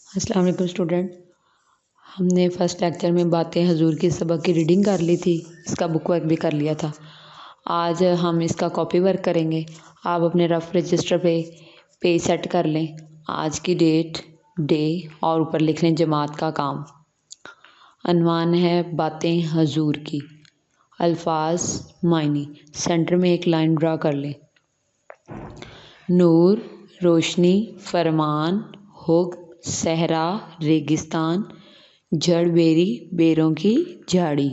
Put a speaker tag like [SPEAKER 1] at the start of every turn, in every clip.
[SPEAKER 1] السلام علیکم اسٹوڈنٹ، ہم نے فرسٹ لیکچر میں باتیں حضور کی سبق کی ریڈنگ کر لی تھی، اس کا بک ورک بھی کر لیا تھا۔ آج ہم اس کا کاپی ورک کریں گے۔ آپ اپنے رف رجسٹر پہ پیج سیٹ کر لیں، آج کی ڈیٹ، ڈے اور اوپر لکھ لیں جماعت کا کام۔ عنوان ہے باتیں حضور کی، الفاظ معنی۔ سینٹر میں ایک لائن ڈرا کر لیں۔ نور، روشنی، فرمان، حکم، صحرا، ریگستان، جڑ بیری، بیروں کی جھاڑی،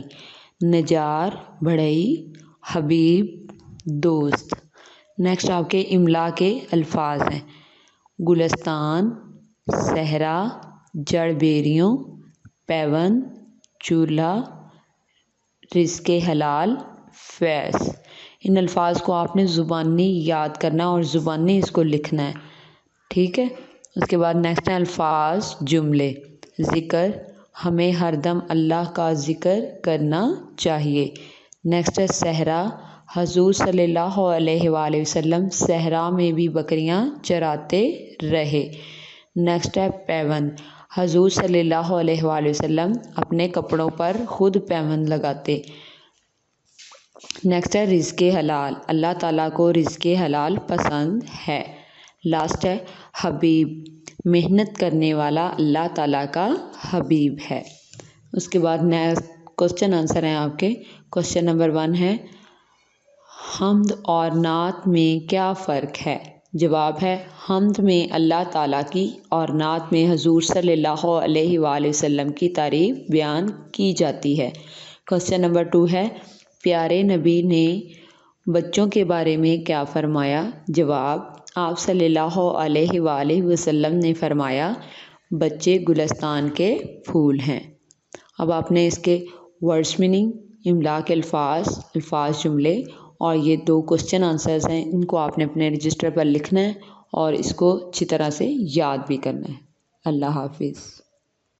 [SPEAKER 1] نجار، بڑھئی، حبیب، دوست۔ نیکسٹ آپ کے املا کے الفاظ ہیں: گلستان، صحرا، جڑ بیریوں، پیون، چولہا، رزق حلال، فیض۔ ان الفاظ کو آپ نے زبانی یاد کرنا اور زبانی اس کو لکھنا ہے، ٹھیک ہے۔ اس کے بعد نیکسٹ ہے الفاظ جملے۔ ذکر، ہمیں ہر دم اللہ کا ذکر کرنا چاہیے۔ نیکسٹ ہے صحرا، حضور صلی اللہ علیہ وآلہ وسلم صحرا میں بھی بکریاں چراتے رہے۔ نیکسٹ ہے پیون، حضور صلی اللہ علیہ وآلہ وسلم اپنے کپڑوں پر خود پیون لگاتے۔ نیکسٹ ہے رزق حلال، اللہ تعالیٰ کو رزق حلال پسند ہے۔ لاسٹ ہے حبیب، محنت کرنے والا اللہ تعالیٰ کا حبیب ہے۔ اس کے بعد نیکسٹ کوشچن آنسر ہیں آپ کے۔ کوشچن نمبر 1 ہے حمد اور نعت میں کیا فرق ہے؟ جواب ہے حمد میں اللہ تعالیٰ کی اور نعت میں حضور صلی اللہ علیہ وآلہ وسلم کی تعریف بیان کی جاتی ہے۔ کوشچن نمبر 2 ہے پیارے نبی نے بچوں کے بارے میں کیا فرمایا؟ جواب آپ صلی اللہ علیہ وآلہ وسلم نے فرمایا بچے گلستان کے پھول ہیں۔ اب آپ نے اس کے ورڈس میننگ، املا کے الفاظ جملے اور یہ 2 کوشچن آنسرز ہیں، ان کو آپ نے اپنے رجسٹر پر لکھنا ہے اور اس کو اچھی طرح سے یاد بھی کرنا ہے۔ اللہ حافظ۔